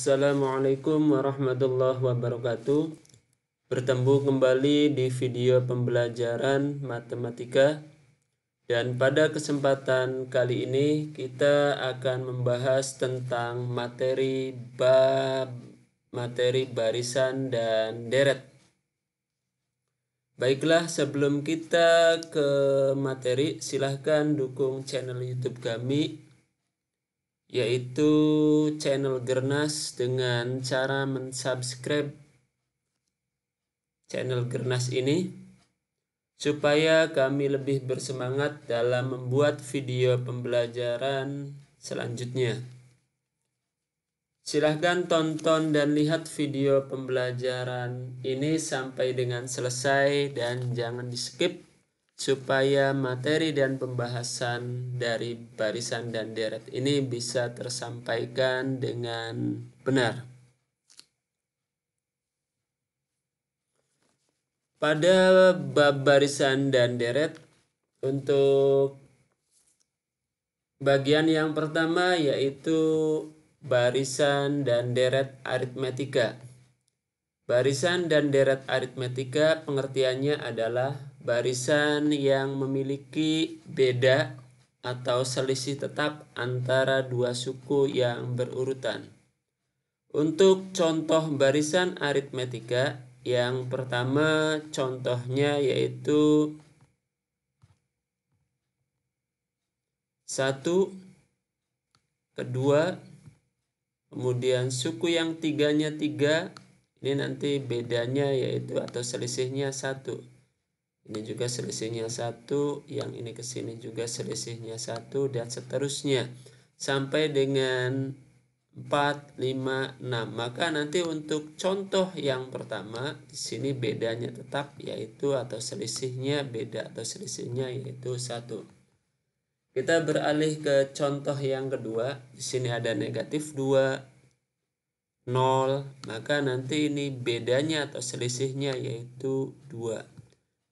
Assalamualaikum warahmatullahi wabarakatuh. Bertemu kembali di video pembelajaran matematika. Dan pada kesempatan kali ini kita akan membahas tentang materi barisan dan deret. Baiklah, sebelum kita ke materi, silahkan dukung channel YouTube kami, yaitu channel Gernas, dengan cara mensubscribe channel Gernas ini supaya kami lebih bersemangat dalam membuat video pembelajaran selanjutnya. Silahkan tonton dan lihat video pembelajaran ini sampai dengan selesai dan jangan di skip supaya materi dan pembahasan dari barisan dan deret ini bisa tersampaikan dengan benar. Pada bab barisan dan deret, untuk bagian yang pertama yaitu barisan dan deret aritmetika. Barisan dan deret aritmetika pengertiannya adalah barisan yang memiliki beda atau selisih tetap antara dua suku yang berurutan. Untuk contoh barisan aritmetika, yang pertama contohnya yaitu 1, kedua, kemudian suku yang tiganya 3. Ini nanti bedanya yaitu atau selisihnya 1. Ini juga selisihnya 1, yang ini ke sini juga selisihnya 1, dan seterusnya sampai dengan 4, 5, 6. Maka nanti untuk contoh yang pertama di sini bedanya tetap yaitu atau selisihnya beda atau selisihnya yaitu 1. Kita beralih ke contoh yang kedua. Di sini ada negatif 2, 0, maka nanti ini bedanya atau selisihnya yaitu 2.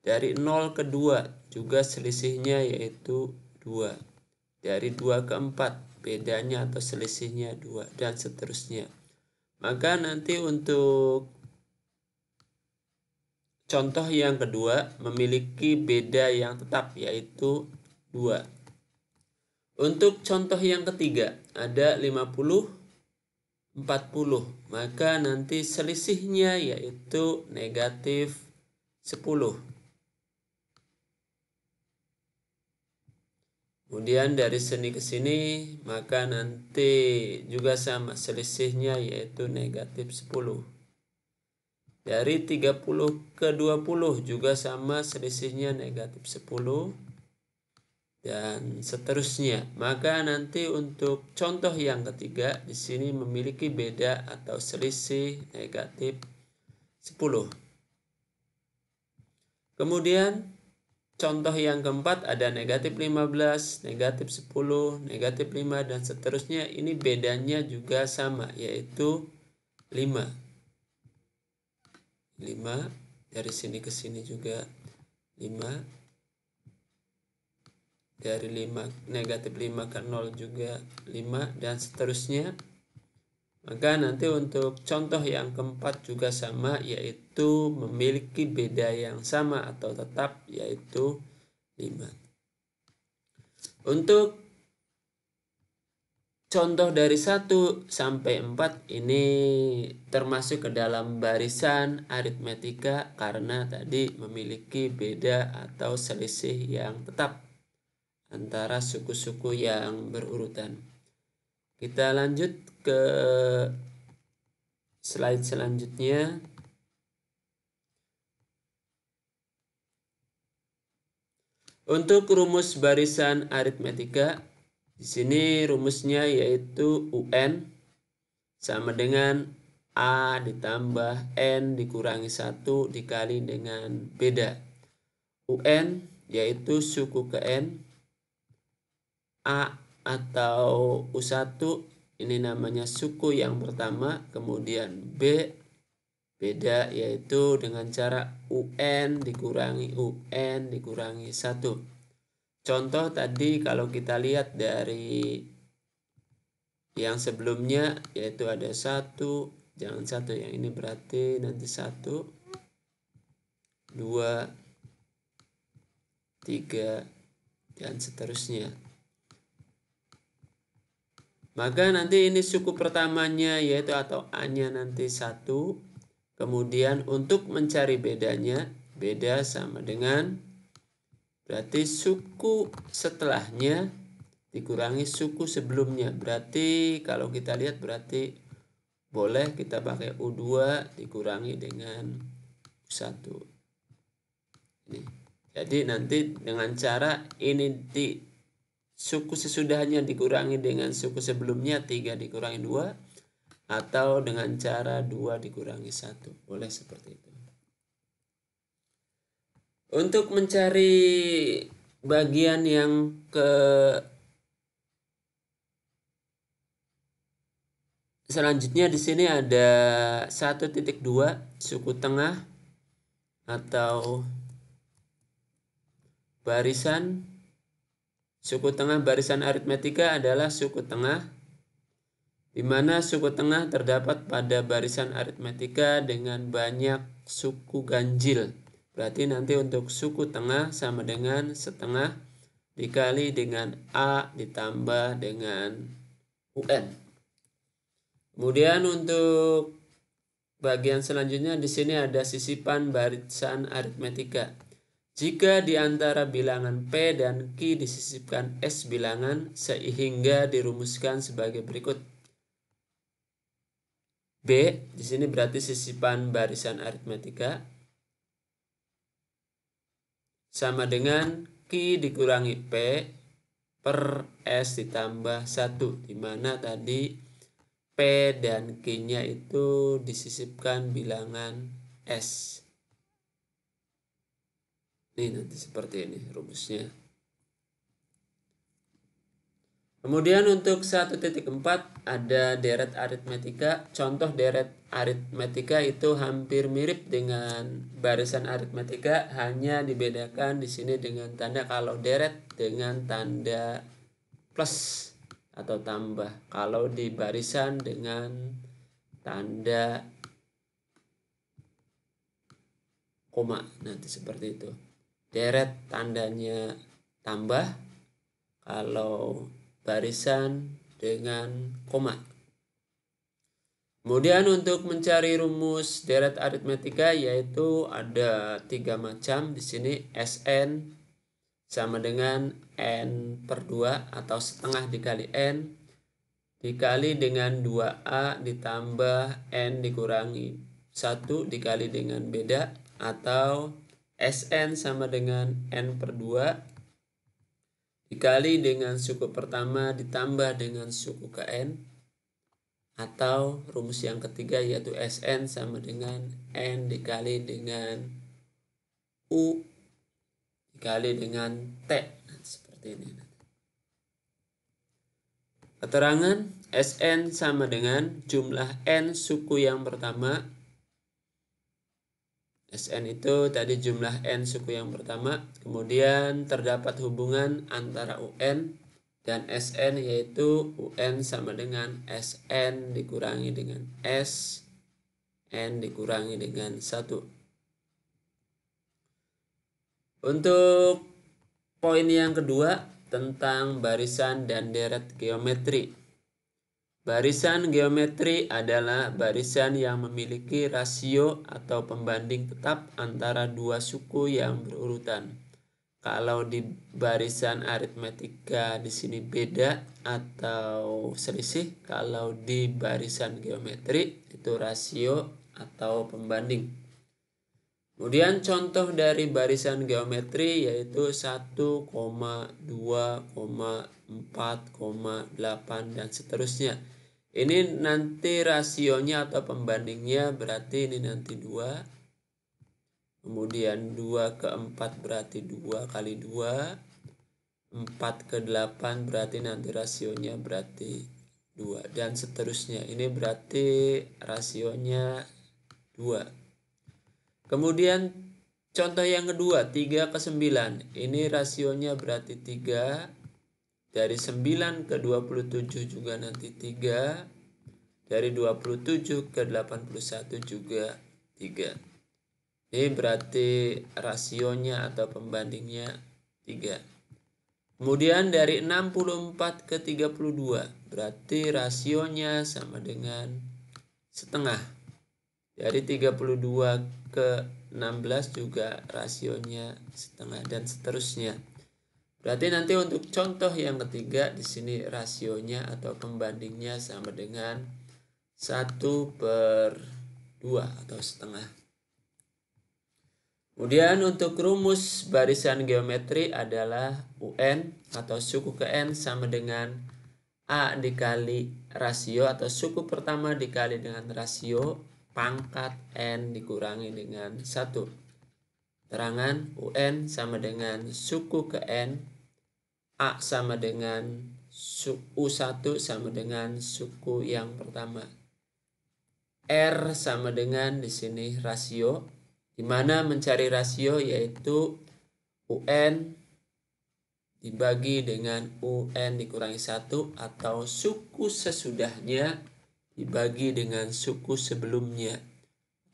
Dari 0 ke 2 juga selisihnya yaitu 2. Dari 2 ke 4 bedanya atau selisihnya 2, dan seterusnya. Maka nanti untuk contoh yang kedua memiliki beda yang tetap yaitu 2. Untuk contoh yang ketiga ada 50, 40, maka nanti selisihnya yaitu negatif 10. Kemudian dari sini ke sini maka nanti juga sama selisihnya yaitu negatif 10. Dari 30 ke 20 juga sama selisihnya negatif 10. Dan seterusnya. Maka nanti untuk contoh yang ketiga di sini memiliki beda atau selisih negatif 10. Kemudian contoh yang keempat ada negatif 15, negatif 10, negatif 5, dan seterusnya. Ini bedanya juga sama yaitu 5. 5, dari sini ke sini juga 5. Dari 5, negatif 5 ke 0 juga 5, dan seterusnya. Maka nanti untuk contoh yang keempat juga sama yaitu memiliki beda yang sama atau tetap yaitu 5. Untuk contoh dari 1 sampai 4 ini termasuk ke dalam barisan aritmetika karena tadi memiliki beda atau selisih yang tetap antara suku-suku yang berurutan. Kita lanjut ke slide selanjutnya. Untuk rumus barisan aritmetika, di sini rumusnya yaitu UN sama dengan A ditambah N dikurangi 1 dikali dengan beda. UN yaitu suku ke N, A atau U1 ini namanya suku yang pertama, kemudian B beda yaitu dengan cara UN dikurangi 1. Contoh tadi kalau kita lihat dari Yang sebelumnya yaitu ada 1, jangan 1, yang ini berarti nanti 1, 2, 3, dan seterusnya. Maka nanti ini suku pertamanya yaitu atau A-nya nanti 1. Kemudian untuk mencari bedanya, beda sama dengan berarti suku setelahnya dikurangi suku sebelumnya. Berarti kalau kita lihat berarti boleh kita pakai U2 dikurangi dengan U1. Ini. Jadi nanti dengan cara ini di suku sesudahnya dikurangi dengan suku sebelumnya 3 dikurangi 2, atau dengan cara 2 dikurangi 1. Boleh seperti itu. Untuk mencari bagian yang selanjutnya di sini ada 1.2 suku tengah atau barisan. Suku tengah barisan aritmetika adalah suku tengah di mana suku tengah terdapat pada barisan aritmetika dengan banyak suku ganjil. Berarti nanti untuk suku tengah sama dengan setengah dikali dengan A ditambah dengan UN. Kemudian untuk bagian selanjutnya di sini ada sisipan barisan aritmetika. Jika di antara bilangan P dan Q disisipkan S bilangan sehingga dirumuskan sebagai berikut. B di sini berarti sisipan barisan aritmetika sama dengan Q dikurangi P per S ditambah 1, di mana tadi P dan Q-nya itu disisipkan bilangan S. Ini nanti seperti ini rumusnya. Kemudian untuk 1.4 ada deret aritmetika. Contoh deret aritmetika itu hampir mirip dengan barisan aritmetika, hanya dibedakan di sini dengan tanda. Kalau deret dengan tanda plus atau tambah, kalau di barisan dengan tanda koma, nanti seperti itu. Deret tandanya tambah, kalau barisan dengan koma. Kemudian untuk mencari rumus deret aritmetika yaitu ada 3 macam di sini. Sn sama dengan n per 2 atau setengah dikali n dikali dengan 2a ditambah n dikurangi 1 dikali dengan beda, atau Sn sama dengan n per 2 dikali dengan suku pertama ditambah dengan suku Kn, atau rumus yang ketiga yaitu Sn sama dengan n dikali dengan U dikali dengan T. Seperti ini. Keterangan Sn sama dengan jumlah n suku yang pertama. Sn itu tadi jumlah n suku yang pertama. Kemudian terdapat hubungan antara UN dan Sn yaitu UN sama dengan Sn dikurangi dengan S, N dikurangi dengan 1. Untuk poin yang kedua tentang barisan dan deret geometri. Barisan geometri adalah barisan yang memiliki rasio atau pembanding tetap antara dua suku yang berurutan. Kalau di barisan aritmetika di sini beda atau selisih, kalau di barisan geometri itu rasio atau pembanding. Kemudian contoh dari barisan geometri yaitu 1, 2, 4, 8 dan seterusnya. Ini nanti rasionya atau pembandingnya berarti ini nanti 2. Kemudian 2 ke 4 berarti 2 kali 2. 4 ke 8 berarti nanti rasionya berarti 2. Dan seterusnya. Ini berarti rasionya 2. Kemudian contoh yang kedua 3 ke 9. Ini rasionya berarti 3. Dari 9 ke 27 juga nanti 3. Dari 27 ke 81 juga 3. Ini berarti rasionya atau pembandingnya 3. Kemudian dari 64 ke 32 berarti rasionya sama dengan setengah. Dari 32 ke 16 juga rasionya setengah dan seterusnya. Berarti nanti untuk contoh yang ketiga di sini rasionya atau pembandingnya sama dengan 1/2 atau setengah. Kemudian untuk rumus barisan geometri adalah UN atau suku ke N sama dengan A dikali rasio atau suku pertama dikali dengan rasio pangkat N dikurangi dengan 1. Terangan UN sama dengan suku ke N, A sama dengan U1 sama dengan suku yang pertama. R sama dengan di sini rasio, di mana mencari rasio yaitu UN dibagi dengan UN dikurangi 1 atau suku sesudahnya dibagi dengan suku sebelumnya,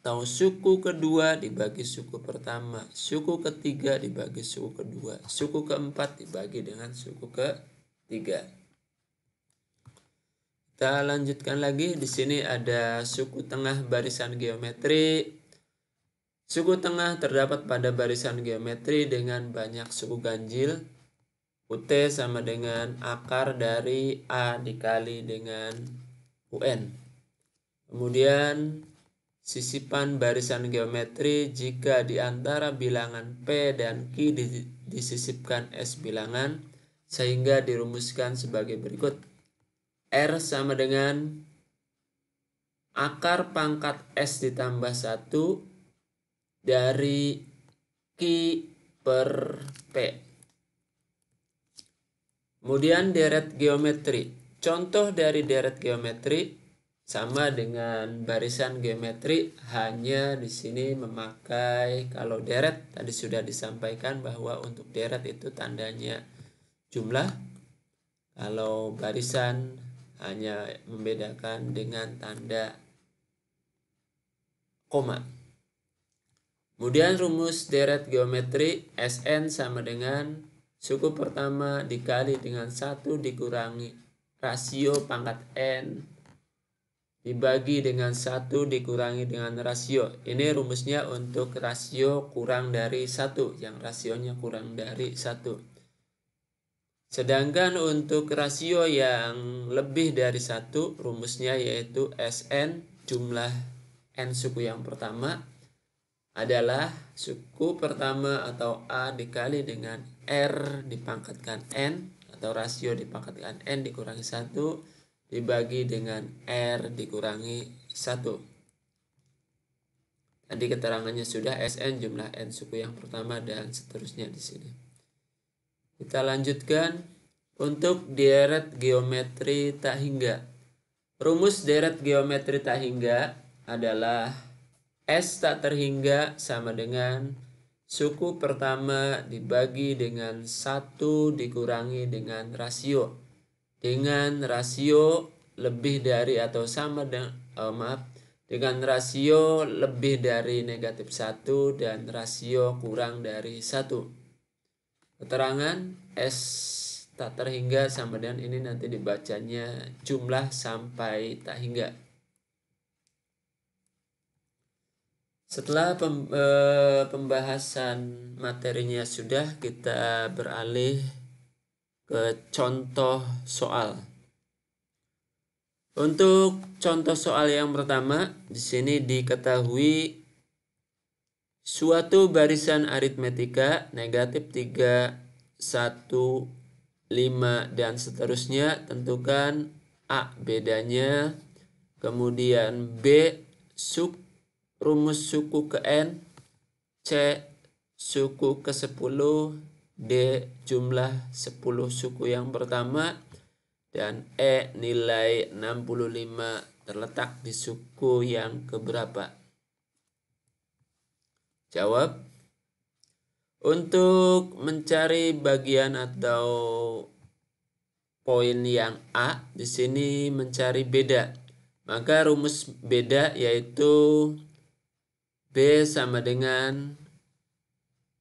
atau suku kedua dibagi suku pertama, suku ketiga dibagi suku kedua, suku keempat dibagi dengan suku ketiga. Kita lanjutkan lagi. Di sini ada suku tengah barisan geometri. Suku tengah terdapat pada barisan geometri dengan banyak suku ganjil. UT sama dengan akar dari A dikali dengan UN. Kemudian sisipan barisan geometri jika di antara bilangan P dan Q disisipkan S bilangan sehingga dirumuskan sebagai berikut. R sama dengan akar pangkat S ditambah 1 dari Q per P. Kemudian deret geometri. Contoh dari deret geometri sama dengan barisan geometri, hanya di sini memakai, kalau deret tadi sudah disampaikan bahwa untuk deret itu tandanya jumlah. Kalau barisan hanya membedakan dengan tanda koma. Kemudian rumus deret geometri, SN sama dengan suku pertama dikali dengan 1 dikurangi rasio pangkat N dibagi dengan 1 dikurangi dengan rasio. Ini rumusnya untuk rasio kurang dari 1, yang rasionya kurang dari 1. Sedangkan untuk rasio yang lebih dari 1, rumusnya yaitu SN jumlah N suku yang pertama adalah suku pertama atau A dikali dengan R dipangkatkan N atau rasio dipangkatkan N dikurangi 1 dibagi dengan R dikurangi 1. Tadi keterangannya sudah SN jumlah N suku yang pertama dan seterusnya di sini. Kita lanjutkan untuk deret geometri tak hingga. Rumus deret geometri tak hingga adalah S tak terhingga sama dengan suku pertama dibagi dengan 1 dikurangi dengan rasio. Dengan rasio lebih dari atau sama dengan dengan rasio lebih dari negatif 1 dan rasio kurang dari 1. Keterangan S tak terhingga sama dengan ini nanti dibacanya jumlah sampai tak hingga. Setelah pembahasan materinya sudah, kita beralih ke contoh soal. Untuk contoh soal yang pertama, di sini diketahui suatu barisan aritmetika negatif 3, 1, 5 dan seterusnya. Tentukan A bedanya, kemudian B rumus suku ke N, C suku ke 10, D jumlah 10 suku yang pertama, dan E nilai 65 terletak di suku yang keberapa. Jawab. Untuk mencari bagian atau poin yang A, di sini mencari beda. Maka rumus beda yaitu B sama dengan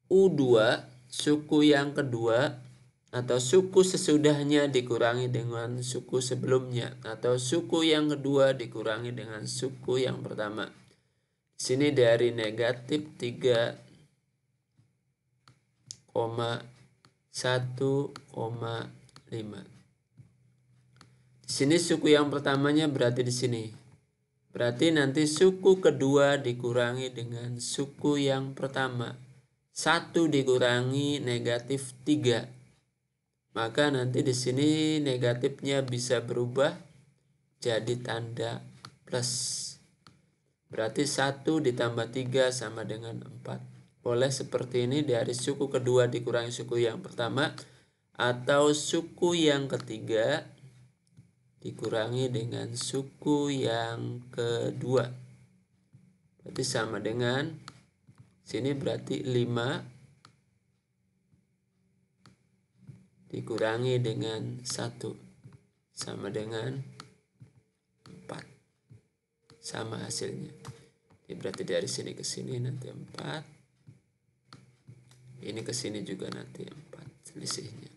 U2 suku yang kedua atau suku sesudahnya dikurangi dengan suku sebelumnya atau suku yang kedua dikurangi dengan suku yang pertama. Di sini dari negatif 3,1,5. Di sini suku yang pertamanya berarti di sini. Berarti nanti suku kedua dikurangi dengan suku yang pertama. 1 dikurangi negatif 3. Maka nanti di sini negatifnya bisa berubah jadi tanda plus. Berarti 1 ditambah 3 sama dengan 4. Boleh seperti ini, dari suku kedua dikurangi suku yang pertama, atau suku yang ketiga dikurangi dengan suku yang kedua. Berarti sama dengan sini, berarti 5 dikurangi dengan 1 sama dengan 4. Sama hasilnya. Jadi berarti dari sini ke sini nanti 4. Ini ke sini juga nanti 4 selisihnya.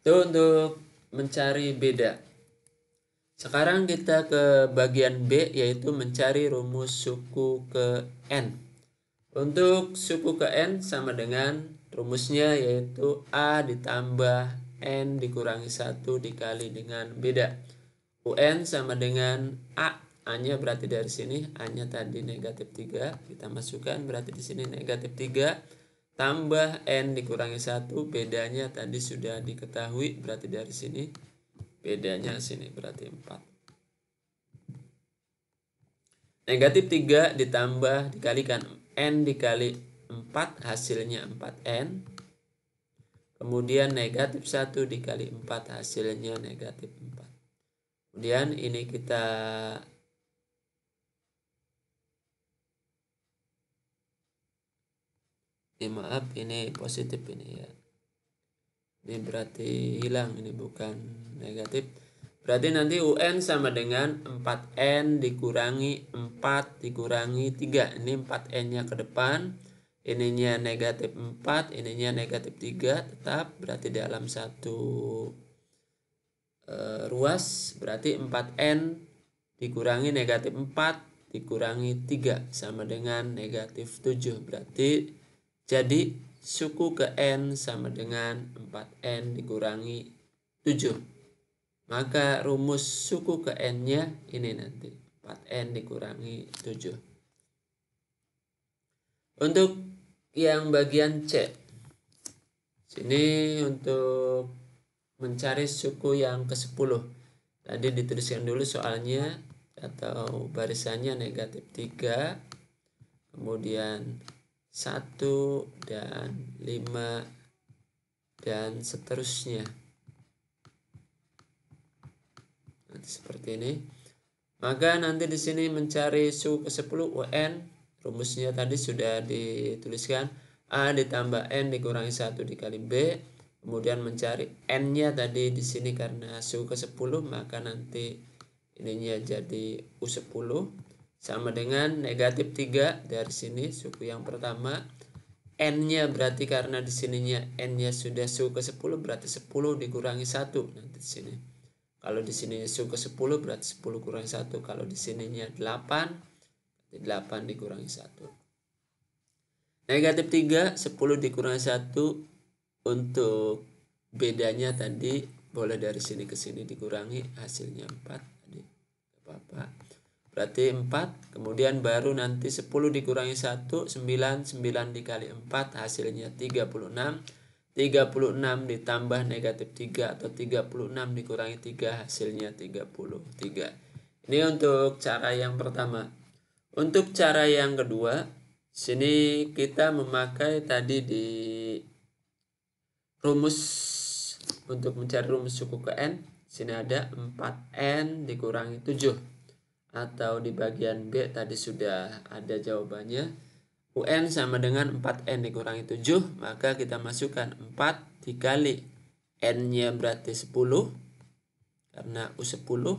Itu untuk mencari beda. Sekarang kita ke bagian B, yaitu mencari rumus suku ke N. Untuk suku ke N sama dengan rumusnya yaitu A ditambah N dikurangi 1 dikali dengan beda. UN sama dengan A-nya berarti dari sini, A-nya tadi negatif 3, kita masukkan berarti di sini negatif 3 tambah N dikurangi 1, bedanya tadi sudah diketahui, berarti dari sini bedanya sini berarti 4. Negatif 3 ditambah dikalikan N dikali 4 hasilnya 4N. Kemudian negatif 1 dikali 4 hasilnya negatif 4. Kemudian ini kita maaf, ini positif ini ya. Ini berarti hilang, ini bukan negatif. Berarti nanti UN sama dengan 4N dikurangi 4 dikurangi 3. Ini 4N-nya ke depan. Ininya negatif 4, ininya negatif 3. Tetap berarti dalam satu ruas. Berarti 4N dikurangi negatif 4 dikurangi 3 sama dengan negatif 7. Berarti jadi suku ke N sama dengan 4N dikurangi 7. Maka rumus suku ke N-nya ini nanti 4N dikurangi 7. Untuk yang bagian C, sini untuk mencari suku yang ke-10. Tadi dituliskan dulu soalnya atau barisannya negatif 3, kemudian 1 dan 5 dan seterusnya. Nanti seperti ini. Maka nanti di sini mencari suku ke-10 UN, rumusnya tadi sudah dituliskan, A ditambah N dikurangi 1 dikali B. Kemudian mencari N-nya tadi di sini karena suku ke-10, maka nanti ininya jadi U10 sama dengan negatif 3 dari sini suku yang pertama. N-nya berarti karena di sininya N-nya sudah suku ke-10, berarti 10 dikurangi 1 nanti di sini. Kalau di sini suku ke-10 berarti 10 kurangi 1. Kalau di sininya 8, berarti 8 dikurangi 1. Negatif 3, 10 dikurangi 1. Untuk bedanya tadi boleh dari sini ke sini dikurangi, hasilnya 4 tadi. Apa-apa. Berarti 4, kemudian baru nanti 10 dikurangi 1, 9, 9 dikali 4 hasilnya 36. 36 ditambah negatif 3 atau 36 dikurangi 3 hasilnya 33. Ini untuk cara yang pertama. Untuk cara yang kedua, sini kita memakai tadi di rumus untuk mencari rumus suku ke N. Sini ada 4N dikurangi 7. Atau di bagian B tadi sudah ada jawabannya. UN sama dengan 4N dikurangi 7. Maka kita masukkan 4 dikali N-nya berarti 10 karena U10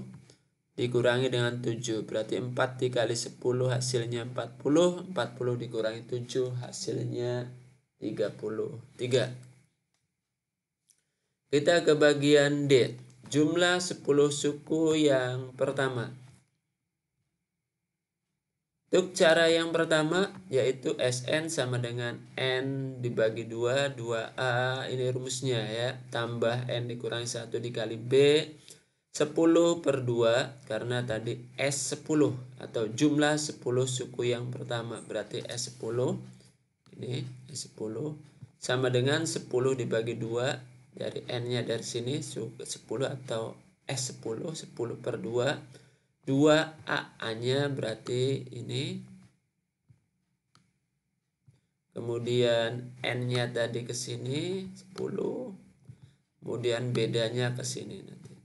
dikurangi dengan 7 berarti 4 dikali 10 hasilnya 40 dikurangi 7 hasilnya 33. Kita ke bagian D, jumlah 10 suku yang pertama. Untuk cara yang pertama yaitu Sn sama dengan N dibagi 2, 2A ini rumusnya ya, tambah N dikurangi 1 dikali B, 10 per 2 karena tadi S10 atau jumlah 10 suku yang pertama berarti S10 ini S10 sama dengan 10 dibagi 2 dari N-nya dari sini 10 atau S10 10 per 2 2A-nya berarti ini, kemudian N-nya tadi ke sini 10, kemudian bedanya ke sini nanti.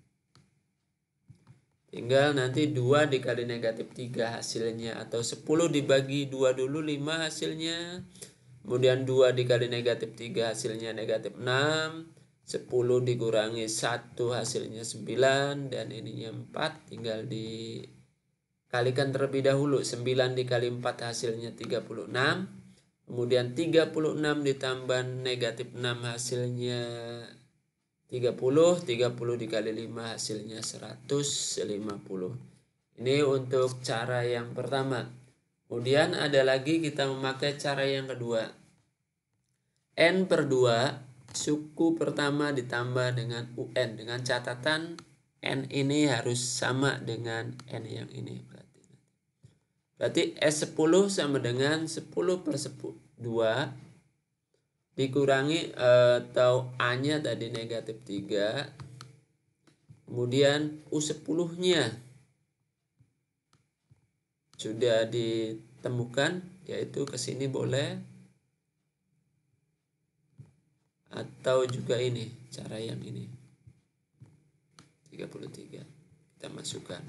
Tinggal nanti 2 dikali negatif 3 hasilnya, atau 10 dibagi 2 dulu 5 hasilnya, kemudian 2 dikali negatif 3 hasilnya negatif 6, 10 dikurangi 1 hasilnya 9, dan ininya 4 tinggal dikalikan terlebih dahulu. 9 dikali 4 hasilnya 36, kemudian 36 ditambah negatif 6 hasilnya 30 dikali 5 hasilnya 150. Ini untuk cara yang pertama. Kemudian ada lagi kita memakai cara yang kedua. N per 2 suku pertama ditambah dengan UN dengan catatan N ini harus sama dengan N yang ini. Berarti S10 sama dengan 10 per 2 dikurangi atau A-nya tadi negatif 3, kemudian U10-nya sudah ditemukan, yaitu ke sini boleh, atau juga ini cara yang ini 33 kita masukkan.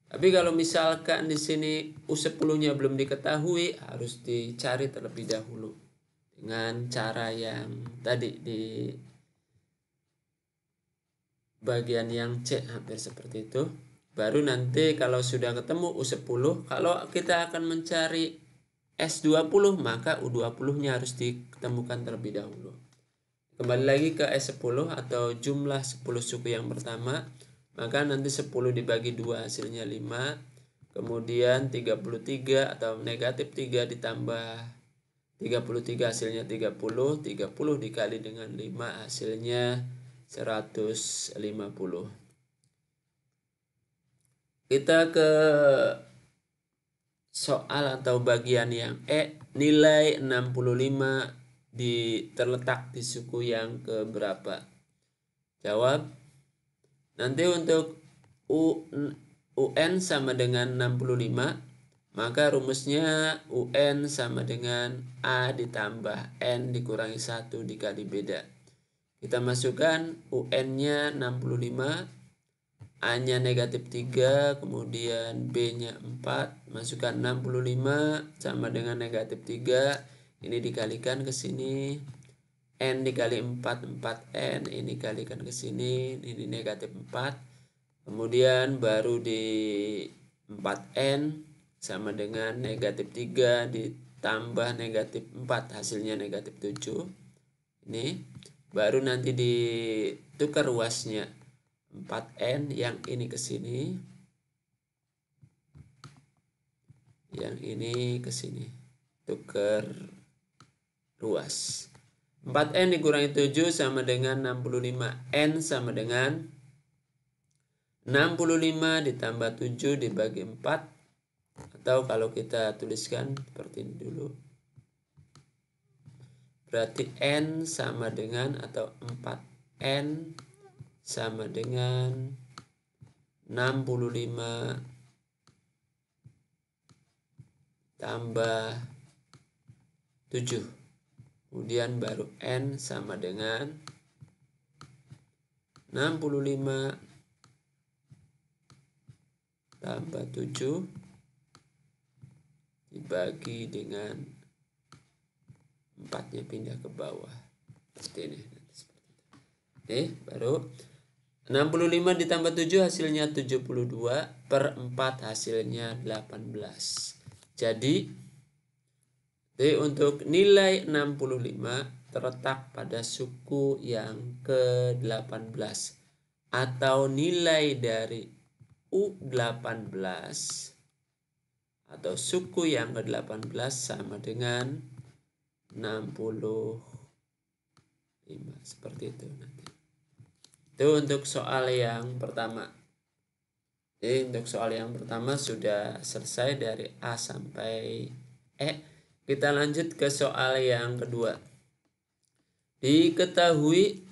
Tapi kalau misalkan di sini U10-nya belum diketahui, harus dicari terlebih dahulu dengan cara yang tadi di bagian yang C, hampir seperti itu. Baru nanti kalau sudah ketemu U10, kalau kita akan mencari S20, maka U20-nya harus ditemukan terlebih dahulu. Kembali lagi ke S10 atau jumlah 10 suku yang pertama, maka nanti 10 dibagi 2 hasilnya 5, kemudian 33 atau negatif 3 ditambah 33 hasilnya 30 dikali dengan 5 hasilnya 150. Kita ke soal atau bagian yang E, nilai 65 terletak di suku yang keberapa? Jawab. Nanti untuk UN sama dengan 65, maka rumusnya UN sama dengan A ditambah N dikurangi 1 dikali beda. Kita masukkan UN-nya 65, A-nya negatif 3, kemudian B-nya 4, masukkan 65 sama dengan negatif 3, ini dikalikan ke sini, N dikali 4, 4N, ini dikalikan ke sini, ini negatif 4, kemudian baru di 4N sama dengan negatif 3 ditambah negatif 4, hasilnya negatif 7, ini, baru nanti ditukar ruasnya, 4N yang ini ke sini, yang ini ke sini, tukar ruas. 4N dikurangi 7 sama dengan 65. N sama dengan 65 ditambah 7 dibagi 4. Atau kalau kita tuliskan seperti ini dulu. Berarti N sama dengan, atau 4N sama dengan 65 tambah 7. Kemudian baru N sama dengan 65 tambah 7 dibagi dengan 4-nya pindah ke bawah. Seperti ini. Baru 65 ditambah 7 hasilnya 72, per 4 hasilnya 18. Jadi untuk nilai 65 terletak pada suku yang ke-18 atau nilai dari U18 atau suku yang ke-18 sama dengan 65. Seperti itu nanti. Itu untuk soal yang pertama. Jadi untuk soal yang pertama sudah selesai dari A sampai E. Kita lanjut ke soal yang kedua. Diketahui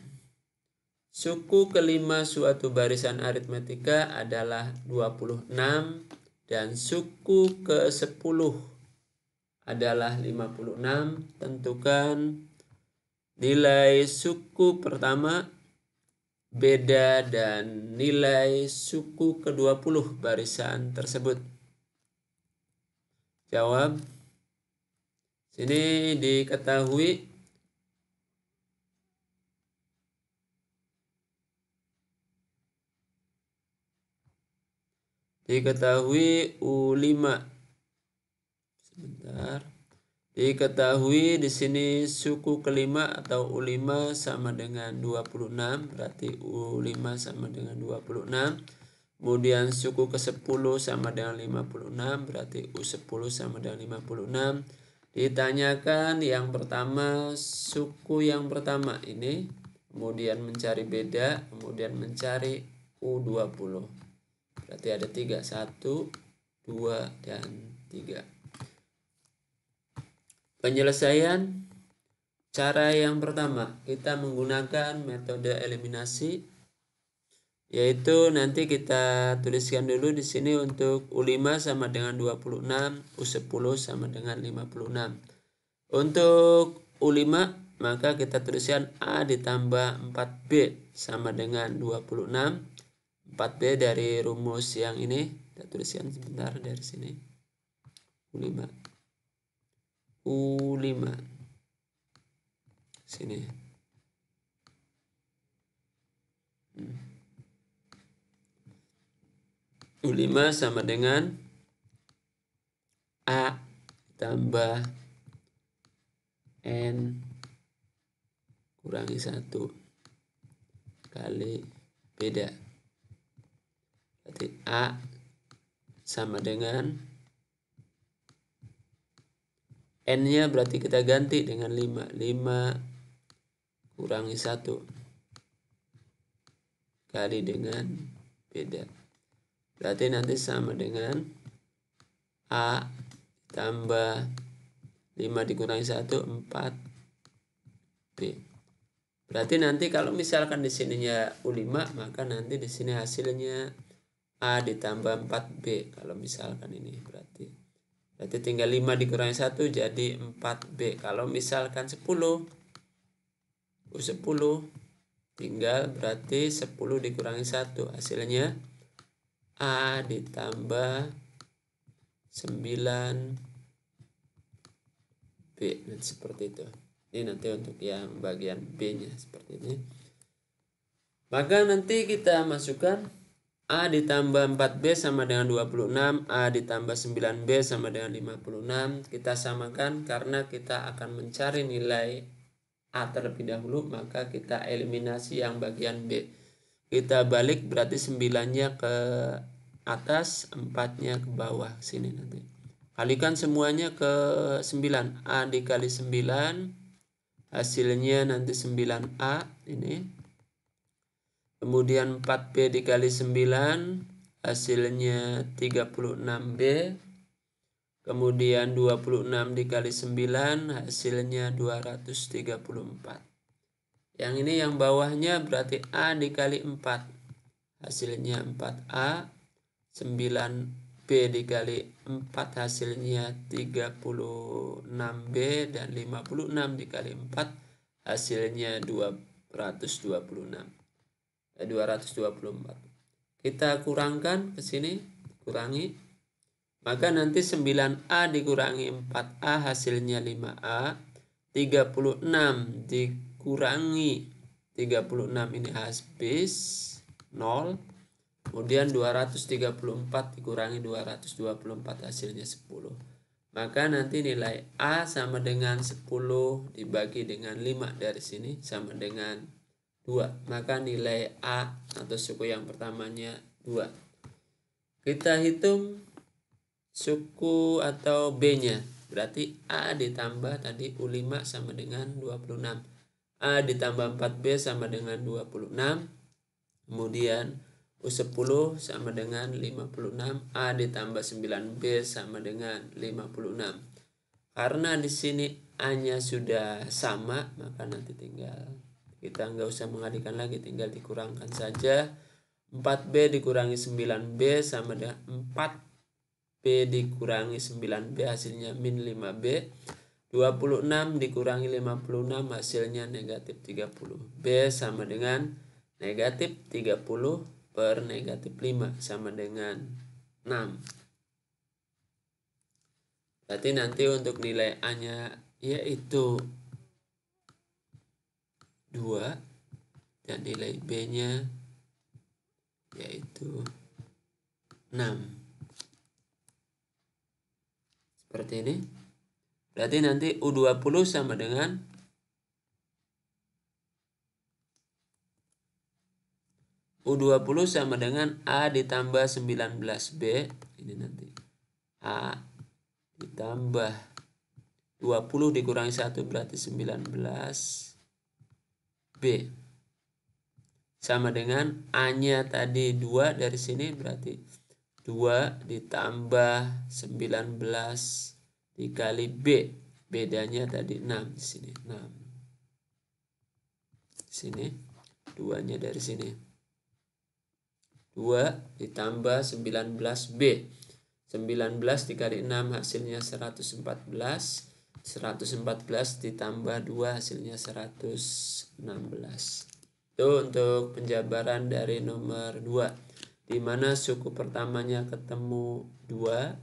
suku kelima suatu barisan aritmetika adalah 26 dan suku ke-10 adalah 56. Tentukan nilai suku pertama, beda, dan nilai suku ke-20 barisan tersebut. Jawab. Sini diketahui U5. Sebentar. Diketahui di sini suku kelima atau U5 sama dengan 26, berarti U5 sama dengan 26. Kemudian suku ke-10 sama dengan 56, berarti U10 sama dengan 56. Ditanyakan yang pertama, suku yang pertama ini, kemudian mencari beda, kemudian mencari U20. Berarti ada 3, 1, 2, dan 3. Penyelesaian cara yang pertama, kita menggunakan metode eliminasi, yaitu nanti kita tuliskan dulu di sini untuk U5 sama dengan 26, U10 sama dengan 56. Untuk U5 maka kita tuliskan A ditambah 4B sama dengan 26. 4B dari rumus yang ini kita tuliskan sebentar dari sini. U5 sini. U5 sama dengan A tambah N kurangi 1 kali beda. Berarti A sama dengan N-nya berarti kita ganti dengan 5. 5 kurangi 1 kali dengan beda. Berarti nanti sama dengan A tambah 5 dikurangi 1, 4B. Berarti nanti kalau misalkan di sininya U5, maka nanti di sini hasilnya A ditambah 4B. Kalau misalkan ini berarti tinggal 5 dikurangi 1 jadi 4B. Kalau misalkan 10, U10 tinggal berarti 10 dikurangi 1 hasilnya A ditambah 9B. Nah, seperti itu. Ini nanti untuk yang bagian B-nya seperti ini. Maka nanti kita masukkan A ditambah 4B sama dengan 26, A ditambah 9B sama dengan 56. Kita samakan karena kita akan mencari nilai A terlebih dahulu, maka kita eliminasi yang bagian B. Kita balik berarti 9-nya ke atas, 4-nya ke bawah sini nanti. Kalikan semuanya ke 9. A dikali 9 hasilnya nanti 9A ini. Kemudian 4B dikali 9 hasilnya 36B. Kemudian 26 dikali 9 hasilnya 234. Yang ini yang bawahnya berarti A dikali 4 hasilnya 4A. 9B dikali 4 hasilnya 36B. Dan 56 dikali 4 hasilnya 224. Kita kurangkan ke sini, kurangi. Maka nanti 9A dikurangi 4A hasilnya 5A. 36 dikurangi 36 ini habis 0. Kemudian 234 dikurangi 224 hasilnya 10. Maka nanti nilai A sama dengan 10 dibagi dengan 5 dari sini sama dengan 2. Maka nilai A atau suku yang pertamanya 2. Kita hitung suku atau B-nya. Berarti A ditambah tadi U5 sama dengan 26. A ditambah 4B sama dengan 26. Kemudian U10 sama dengan 56. A ditambah 9B sama dengan 56. Karena di sini A-nya sudah sama, maka nanti tinggal kita nggak usah mengalihkan lagi, tinggal dikurangkan saja. 4B dikurangi 9B sama dengan 4B dikurangi 9B hasilnya min 5B. 26 dikurangi 56 hasilnya negatif 30. B sama dengan negatif 30 per negatif 5 sama dengan 6. Berarti nanti untuk nilai A-nya yaitu 2 dan nilai B-nya yaitu 6. Seperti ini. Berarti nanti U20 sama dengan U20 sama dengan A ditambah 19B. Ini nanti A ditambah 20 dikurangi 1 berarti 19B. Sama dengan A-nya tadi 2 dari sini berarti 2 ditambah 19 dikali B. Bedanya tadi 6 di sini. 6. Sini 2-nya dari sini. 2 ditambah 19B. 19 dikali 6 hasilnya 114. 114 ditambah 2 hasilnya 116. Itu untuk penjabaran dari nomor 2. Di mana suku pertamanya ketemu 2.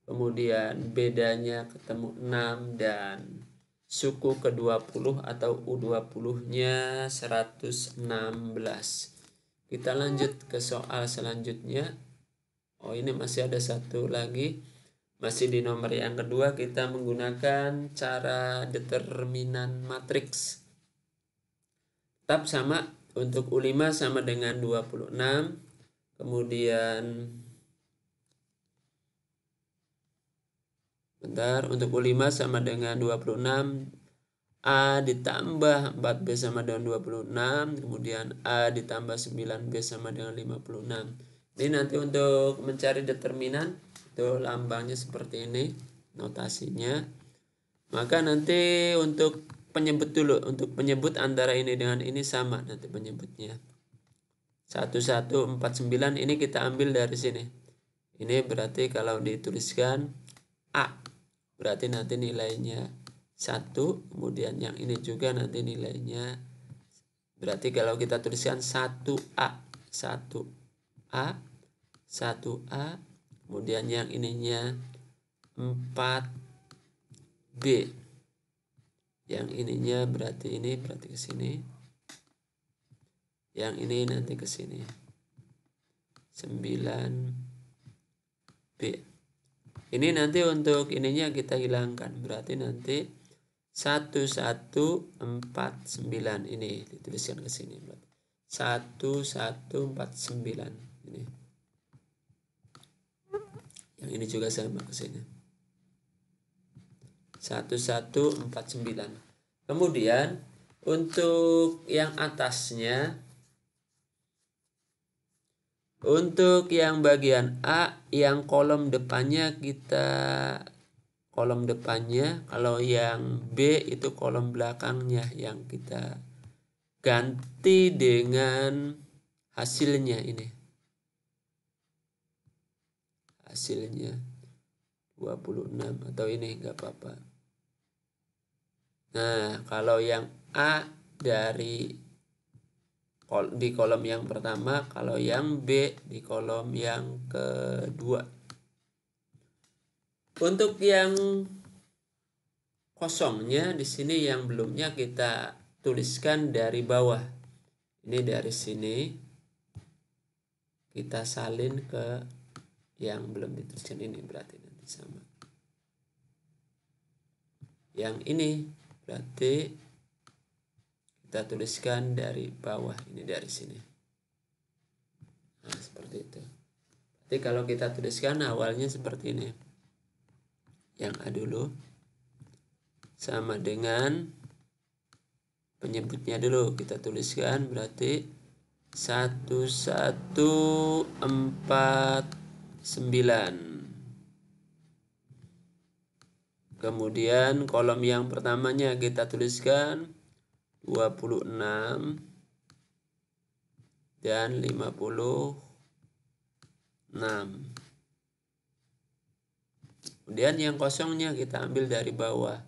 Kemudian bedanya ketemu 6 dan suku ke-20 atau U20-nya 116. Kita lanjut ke soal selanjutnya. Oh, ini masih ada satu lagi. Masih di nomor yang kedua kita menggunakan cara determinan matriks. Tetap sama, untuk U5 sama dengan 26. Kemudian untuk U5 sama dengan 26. A ditambah 4B sama dengan 26. Kemudian A ditambah 9B sama dengan 56. Ini nanti untuk mencari determinan, itu lambangnya seperti ini, notasinya. Maka nanti untuk penyebut dulu. Untuk penyebut antara ini dengan ini sama nanti penyebutnya. 1149 ini kita ambil dari sini. Ini berarti kalau dituliskan A, berarti nanti nilainya 1, kemudian yang ini juga nanti nilainya, berarti kalau kita tuliskan 1A, 1A, 1A, kemudian yang ininya 4B, yang ininya berarti ini berarti ke sini, yang ini nanti ke sini 9B. Ini nanti untuk ininya kita hilangkan, berarti nanti 1149 ini dituliskan ke sini. 1149 ini. Yang ini juga sama ke sini. 1149. Kemudian untuk yang atasnya, untuk yang bagian A, yang kolom depannya kolom depannya, kalau yang B itu kolom belakangnya yang kita ganti dengan hasilnya ini. Hasilnya 26 atau ini enggak apa-apa. Nah, kalau yang A di kolom yang pertama, kalau yang B di kolom yang kedua. Untuk yang kosongnya di sini yang belumnya kita tuliskan dari bawah. Ini dari sini kita salin ke yang belum dituliskan ini, berarti nanti sama. Yang ini berarti kita tuliskan dari bawah, ini dari sini. Nah, seperti itu. Jadi kalau kita tuliskan awalnya seperti ini. Yang A dulu sama dengan penyebutnya dulu kita tuliskan, berarti 1149. Kemudian kolom yang pertamanya kita tuliskan 26 dan 56. Kemudian yang kosongnya kita ambil dari bawah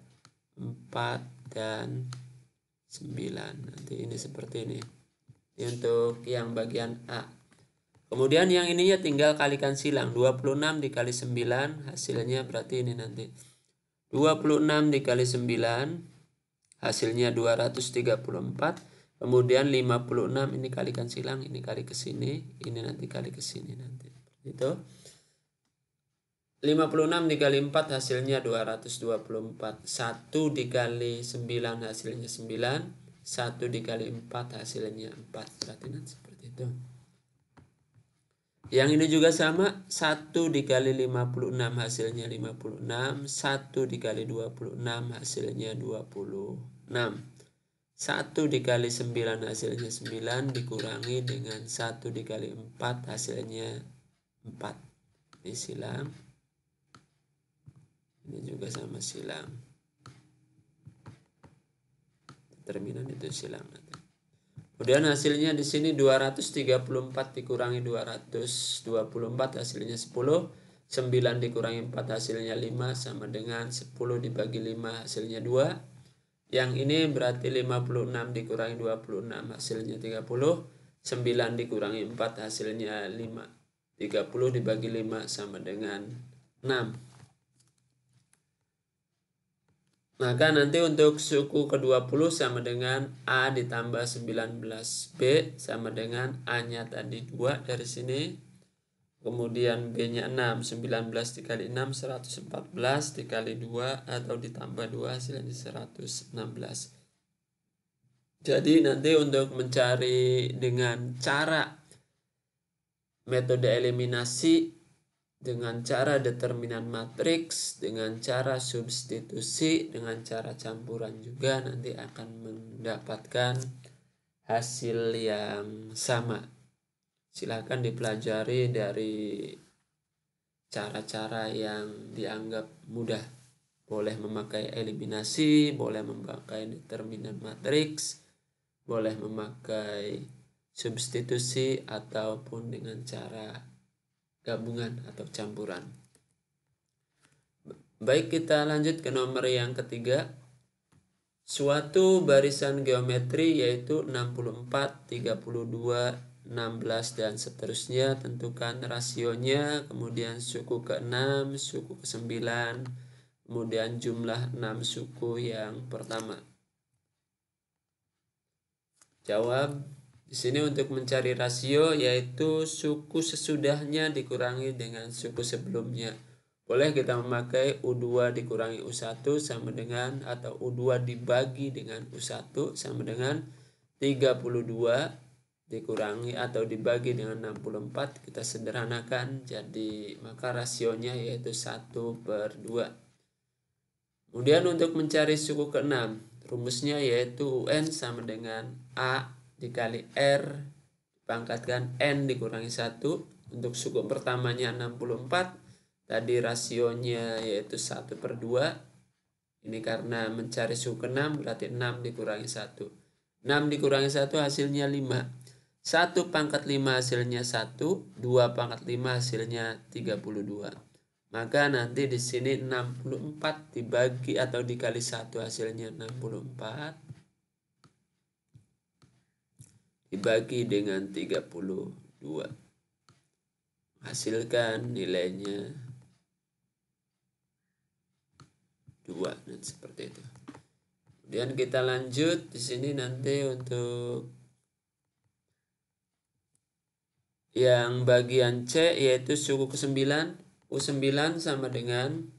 4 dan 9. Nanti ini seperti ini. Ini untuk yang bagian A. Kemudian yang ininya tinggal kalikan silang. 26 dikali 9 hasilnya berarti ini nanti 26 dikali 9 hasilnya 234. Kemudian 56 ini kalikan silang, ini kali ke sini, ini nanti kali ke sini nanti. Itu 56 dikali 4 hasilnya 224. 1 dikali 9 hasilnya 9. 1 dikali 4 hasilnya 4. Berarti nanti seperti itu. Yang ini juga sama. 1 dikali 56 hasilnya 56. 1 dikali 26 hasilnya 26. 1 dikali 9 hasilnya 9 dikurangi dengan 1 dikali 4 hasilnya 4. Ini silang. Ini juga sama silang. Determinan itu silang. Kemudian hasilnya di sini 234 dikurangi 224 hasilnya 10. 9 dikurangi 4 hasilnya 5 sama dengan 10 dibagi 5 hasilnya 2. Yang ini berarti 56 dikurangi 26 hasilnya 30. 9 dikurangi 4 hasilnya 5. 30 dibagi 5 sama dengan 6. Maka nanti untuk suku ke-20 sama dengan A ditambah 19B sama dengan A-nya tadi 2 dari sini. Kemudian B-nya 6, 19 dikali 6, 114 dikali 2 atau ditambah 2 hasilnya 116. Jadi nanti untuk mencari dengan cara metode eliminasi, dengan cara determinan matriks, dengan cara substitusi, dengan cara campuran juga nanti akan mendapatkan hasil yang sama. Silakan dipelajari dari cara-cara yang dianggap mudah. Boleh memakai eliminasi, boleh memakai determinan matriks, boleh memakai substitusi ataupun dengan cara gabungan atau campuran. Baik, kita lanjut ke nomor yang ketiga. Suatu barisan geometri yaitu 64, 32, 16 dan seterusnya, tentukan rasionya, kemudian suku ke-6, suku ke-9, kemudian jumlah 6 suku yang pertama. Jawab. Di sini untuk mencari rasio yaitu suku sesudahnya dikurangi dengan suku sebelumnya. Boleh kita memakai U2 dikurangi U1 sama dengan, atau U2 dibagi dengan U1 sama dengan 32 dikurangi atau dibagi dengan 64. Kita sederhanakan jadi maka rasionya yaitu 1/2. Kemudian untuk mencari suku ke-6, rumusnya yaitu UN sama dengan A dikali R dipangkatkan N dikurangi 1. Untuk suku pertamanya 64. Tadi rasionya yaitu 1/2. Ini karena mencari suku ke-6 berarti 6 dikurangi 1. 6 dikurangi 1 hasilnya 5. 1 pangkat 5 hasilnya 1. 2 pangkat 5 hasilnya 32. Maka nanti di sini 64 dibagi atau dikali 1 hasilnya 64. Dibagi dengan 32. Hasilkan nilainya 2 dan seperti itu. Kemudian kita lanjut di sini nanti untuk Yang bagian C yaitu suku ke-9. U9 sama dengan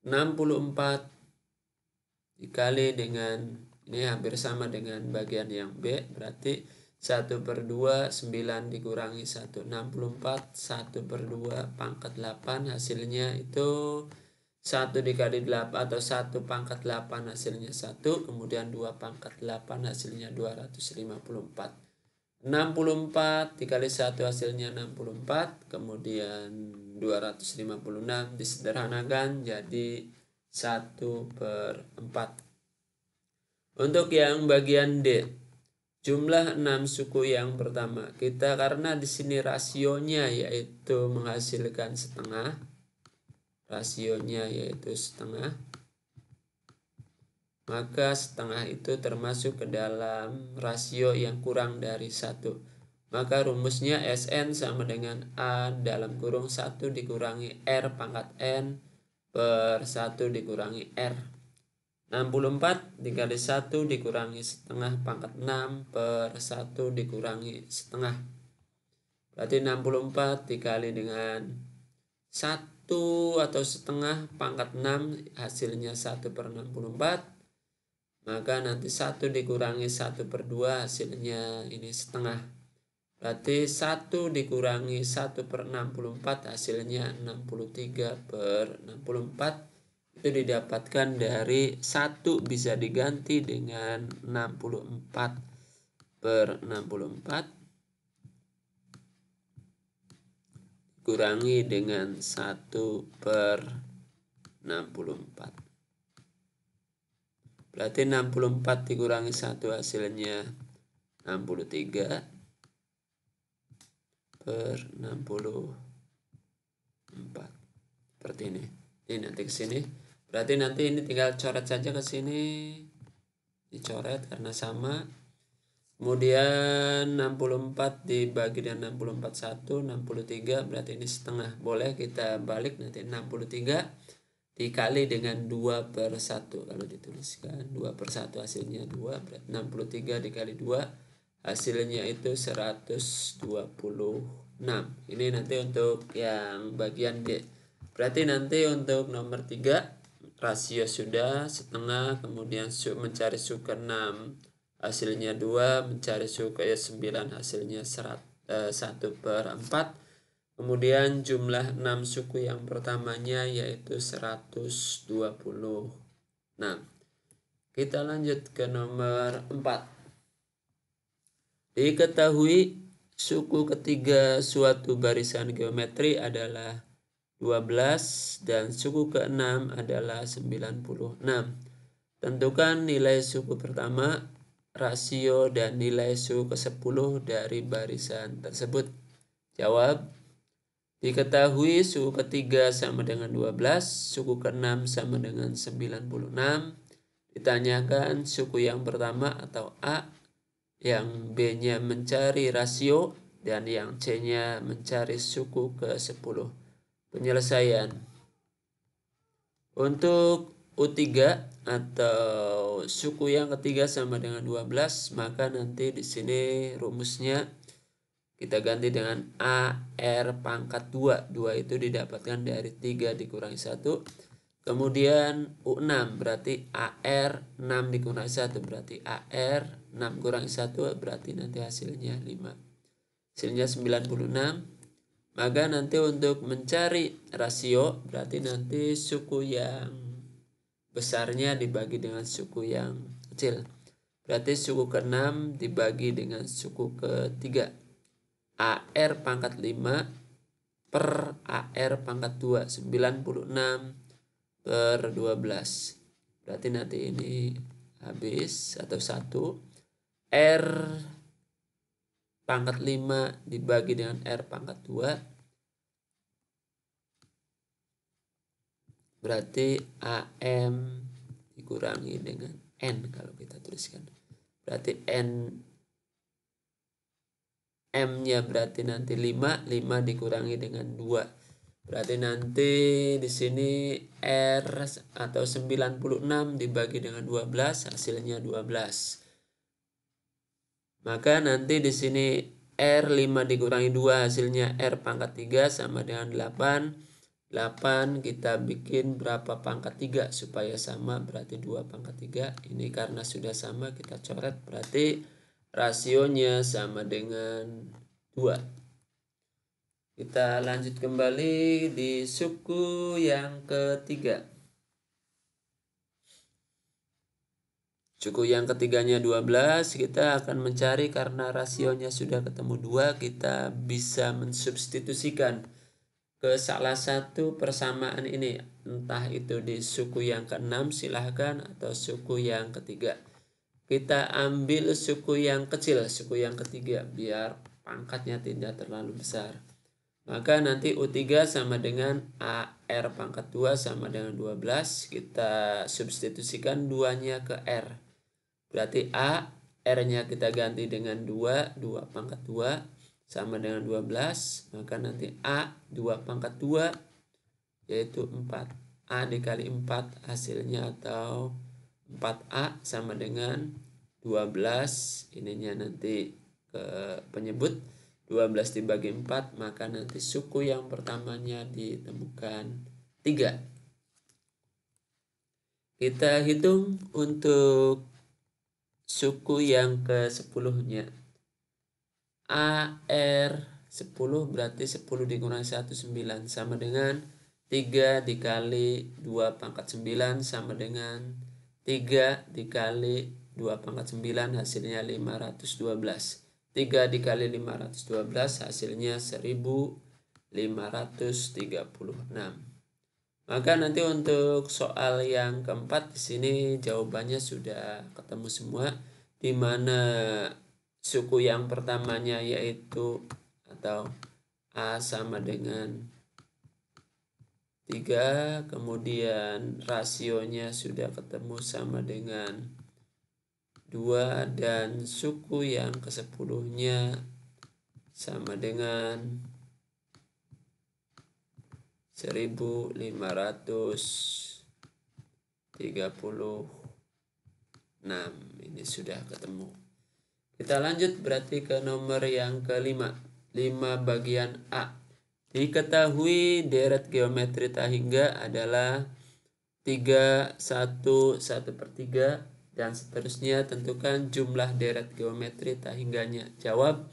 64 dikali dengan, ini hampir sama dengan bagian yang B, berarti 1/2, 9 dikurangi 1, 64, 1/2 pangkat 8, hasilnya itu 1 dikali 8 atau 1 pangkat 8 hasilnya 1, kemudian 2 pangkat 8 hasilnya 254. 64 dikali 1 hasilnya 64, kemudian 256 disederhanakan jadi 1/4. Untuk yang bagian D, jumlah 6 suku yang pertama. Kita karena di sini rasionya yaitu menghasilkan setengah. Rasionya yaitu setengah. Maka setengah itu termasuk ke dalam rasio yang kurang dari 1. Maka rumusnya Sn sama dengan A dalam kurung 1 dikurangi R pangkat N per 1 dikurangi R. 64 dikali 1 dikurangi setengah pangkat 6 per 1 dikurangi setengah. Berarti 64 dikali dengan 1 atau setengah pangkat 6 hasilnya 1/64. Maka nanti 1 dikurangi 1/2 hasilnya ini setengah. Berarti 1 dikurangi 1/64 hasilnya 63/64. Itu didapatkan dari 1 bisa diganti dengan 64/64. Kurangi dengan 1/64. Berarti 64 dikurangi 1 hasilnya 63/64. Seperti ini. Ini nanti ke sini. Berarti nanti ini tinggal coret saja ke sini. Dicoret karena sama. Kemudian 64 dibagi dengan 64 1, 63 berarti ini setengah. Boleh kita balik nanti 63 dikali dengan 2/1. Kalau dituliskan 2/1 hasilnya 2, berarti 63 dikali 2 hasilnya itu 126. Ini nanti untuk yang bagian D. Berarti nanti untuk nomor 3 rasio sudah setengah, kemudian mencari suku ke-6 hasilnya 2, mencari suku ke-9 hasilnya 1/4. Kemudian jumlah 6 suku yang pertamanya yaitu 126. Kita lanjut ke nomor 4. Diketahui suku ketiga suatu barisan geometri adalah 12 dan suku ke-6 adalah 96. Tentukan nilai suku pertama, rasio dan nilai suku ke-10 dari barisan tersebut. Jawab. Diketahui suku ketiga sama dengan 12, suku ke-6 sama dengan 96. Ditanyakan suku yang pertama atau A, yang B-nya mencari rasio, dan yang C-nya mencari suku ke-10. Penyelesaian. Untuk U3 atau suku yang ketiga sama dengan 12, maka nanti di sini rumusnya kita ganti dengan AR pangkat 2. 2 itu didapatkan dari 3 dikurangi 1. Kemudian U6 berarti AR 6 dikurangi 1. Berarti AR 6 kurangi 1 berarti nanti hasilnya 5. Hasilnya 96. Maka nanti untuk mencari rasio berarti nanti suku yang besarnya dibagi dengan suku yang kecil. Berarti suku ke-6 dibagi dengan suku ke-3. AR pangkat 5 per AR pangkat 2, 96 per 12. Berarti nanti ini habis atau 1. R pangkat 5 dibagi dengan R pangkat 2. Berarti AM dikurangi dengan N kalau kita tuliskan. Berarti M-nya berarti nanti 5 dikurangi dengan 2. Berarti nanti di sini R atau 96 dibagi dengan 12 hasilnya 12. Maka nanti di sini R 5 dikurangi 2 hasilnya R pangkat 3 sama dengan 8. 8 kita bikin berapa pangkat 3 supaya sama, berarti 2 pangkat 3. Ini karena sudah sama kita coret, berarti rasionya sama dengan 2. Kita lanjut kembali di suku yang ketiga. Suku yang ketiganya 12, kita akan mencari karena rasionya sudah ketemu 2, kita bisa mensubstitusikan ke salah satu persamaan ini. Entah itu di suku yang ke-6 silahkan atau suku yang ketiga. Kita ambil suku yang kecil, suku yang ketiga, biar pangkatnya tidak terlalu besar. Maka nanti U3 sama dengan AR pangkat 2 sama dengan 12. Kita substitusikan 2-nya ke R. Berarti A, R-nya kita ganti dengan 2 pangkat 2 sama dengan 12. Maka nanti A 2 pangkat 2 yaitu 4. A dikali 4 hasilnya atau 4A sama dengan 12. Ininya nanti ke penyebut. 12 dibagi 4, maka nanti suku yang pertamanya ditemukan 3. Kita hitung untuk suku yang ke-10-nya. AR 10 berarti 10 dikurangi 1, 9 sama dengan 3 dikali 2 pangkat 9 sama dengan 3 dikali 2 pangkat 9 hasilnya 512. 3 dikali 512 hasilnya 1536. Maka nanti untuk soal yang keempat di sini jawabannya sudah ketemu semua, di mana suku yang pertamanya yaitu atau A sama dengan 3, kemudian rasionya sudah ketemu sama dengan 2, dan suku yang ke-10-nya sama dengan 1536. Ini sudah ketemu. Kita lanjut berarti ke nomor yang kelima. 5 bagian A. Diketahui deret geometri tak hingga adalah 3, 1, 1/3 dan seterusnya. Tentukan jumlah deret geometri tak hingganya. Jawab.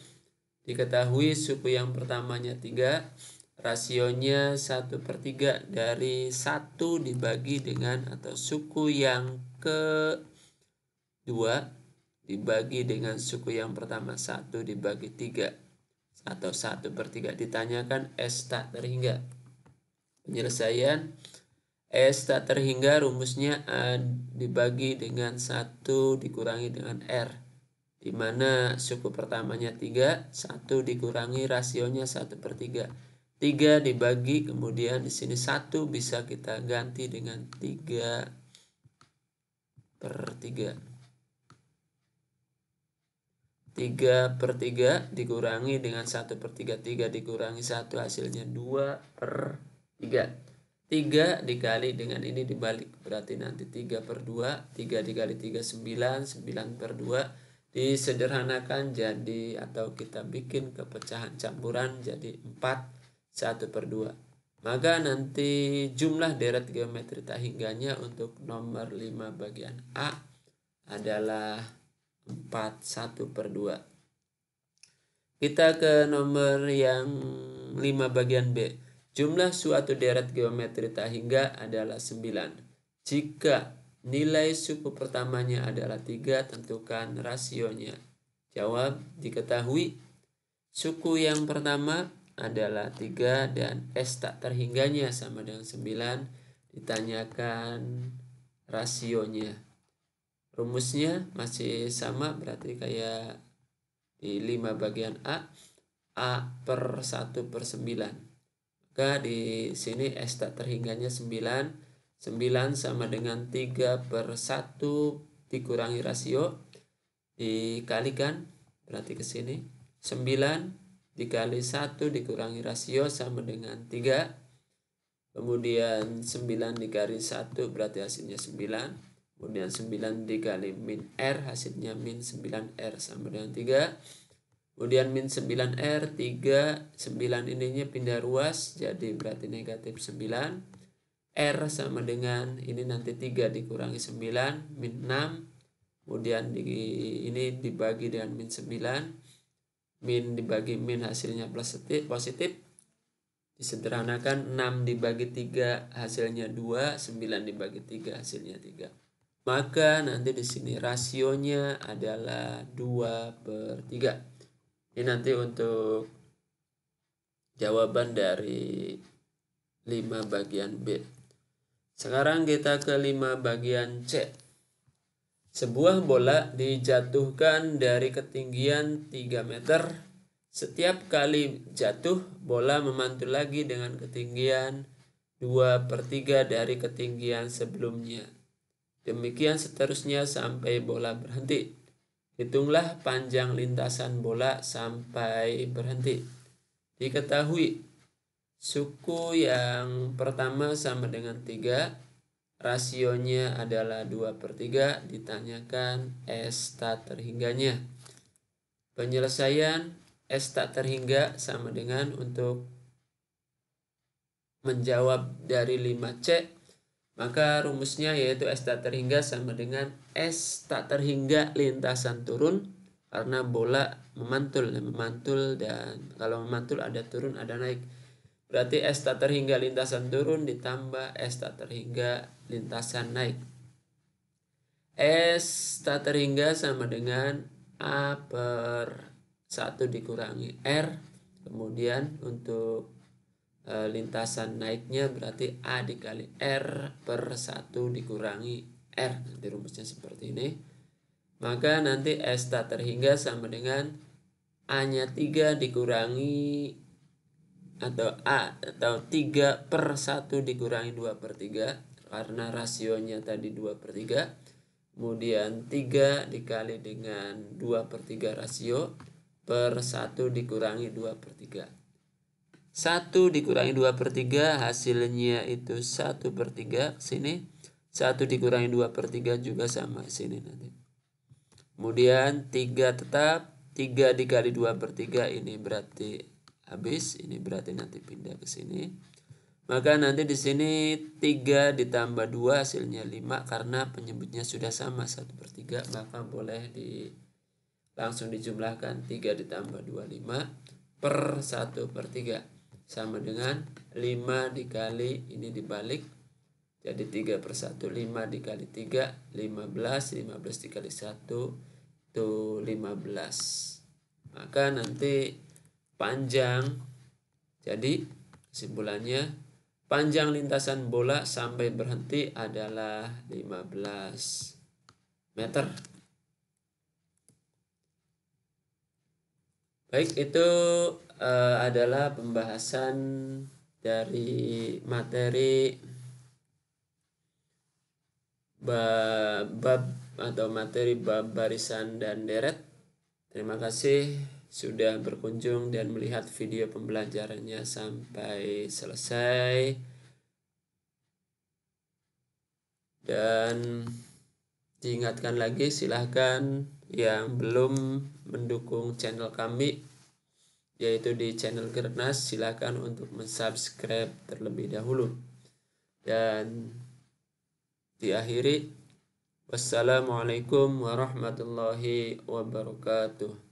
Diketahui suku yang pertamanya 3, rasionya 1/3 dari 1 dibagi dengan, atau suku yang kedua dibagi dengan suku yang pertama, 1 dibagi 3 atau 1/3. Ditanyakan S tak terhingga. Penyelesaian S tak terhingga rumusnya A dibagi dengan 1 dikurangi dengan R, di mana suku pertamanya 3, 1 dikurangi rasionya 1/3. 3 dibagi, kemudian di sini 1 bisa kita ganti dengan 3/3. 3/3 dikurangi dengan 1/3. 3 dikurangi 1 hasilnya 2/3. 3 dikali dengan ini dibalik, berarti nanti 3/2. 3 dikali 3 9, 9/2 disederhanakan jadi, atau kita bikin kepecahan campuran jadi 4, 1/2. Maka nanti jumlah deret geometri tak hingganya untuk nomor 5 bagian A adalah 4, 1/2. Kita ke nomor yang 5 bagian B. Jumlah suatu deret geometri tak hingga adalah 9. Jika nilai suku pertamanya adalah 3, tentukan rasionya. Jawab. Diketahui suku yang pertama adalah 3 dan S tak terhingganya sama dengan 9. Ditanyakan rasionya. Rumusnya masih sama, berarti kayak di 5 bagian A, A per 1/9. Maka di sini S tak terhingganya 9. 9 sama dengan 3/1 dikurangi rasio, dikalikan, berarti ke sini 9 dikali 1 dikurangi rasio sama dengan 3. Kemudian 9 dikali 1 berarti hasilnya 9. Kemudian 9 dikali min R hasilnya min 9R sama dengan 3. Kemudian min 9R, 3, 9 ininya pindah ruas, jadi berarti negatif 9. R sama dengan, ini nanti 3 dikurangi 9, min 6. Kemudian ini dibagi dengan min 9. Min dibagi min hasilnya positif. Disederhanakan 6 dibagi 3 hasilnya 2, 9 dibagi 3 hasilnya 3. Maka nanti di sini rasionya adalah 2/3. Ini nanti untuk jawaban dari 5 bagian B. Sekarang kita ke 5 bagian C. Sebuah bola dijatuhkan dari ketinggian 3 meter. Setiap kali jatuh, bola memantul lagi dengan ketinggian 2/3 dari ketinggian sebelumnya. Demikian seterusnya sampai bola berhenti. Hitunglah panjang lintasan bola sampai berhenti. Diketahui suku yang pertama sama dengan 3, rasionya adalah 2/3, ditanyakan S tak terhingganya. Penyelesaian S tak terhingga sama dengan untuk menjawab dari 5C, maka rumusnya yaitu S tak terhingga sama dengan S tak terhingga lintasan turun, karena bola memantul, dan kalau memantul ada turun ada naik. Berarti S tak terhingga lintasan turun ditambah S tak terhingga lintasan naik. S tak terhingga sama dengan A/1 dikurangi R. Kemudian untuk lintasan naiknya berarti A dikali R/1 dikurangi R. Nanti rumusnya seperti ini. Maka nanti S tak terhingga sama dengan A-nya 3 dikurangi atau 3/1 dikurangi 2/3, karena rasionya tadi 2/3. Kemudian 3 dikali dengan 2/3 rasio per 1 dikurangi 2/3. 1 dikurangi 2/3 hasilnya itu 1/3 sini. 1 dikurangi 2/3 juga sama sini nanti. Kemudian 3 tetap, 3 dikali 2/3 ini berarti habis, ini berarti nanti pindah ke sini. Maka nanti di sini 3 ditambah 2 hasilnya 5, karena penyebutnya sudah sama 1/3, maka boleh langsung dijumlahkan 3 ditambah 2 5 per 1/3 sama dengan 5 dikali ini dibalik, jadi 3/1, 5 dikali 3 15, 15 dikali 1 itu 15. Maka nanti panjang, jadi kesimpulannya panjang lintasan bola sampai berhenti adalah 15 meter. Baik, itu adalah pembahasan dari materi bab atau materi bab barisan dan deret. Terima kasih sudah berkunjung dan melihat video pembelajarannya sampai selesai. Dan diingatkan lagi, silahkan yang belum mendukung channel kami, yaitu di channel Gernas, silahkan untuk mensubscribe terlebih dahulu. Dan diakhiri, wassalamualaikum warahmatullahi wabarakatuh.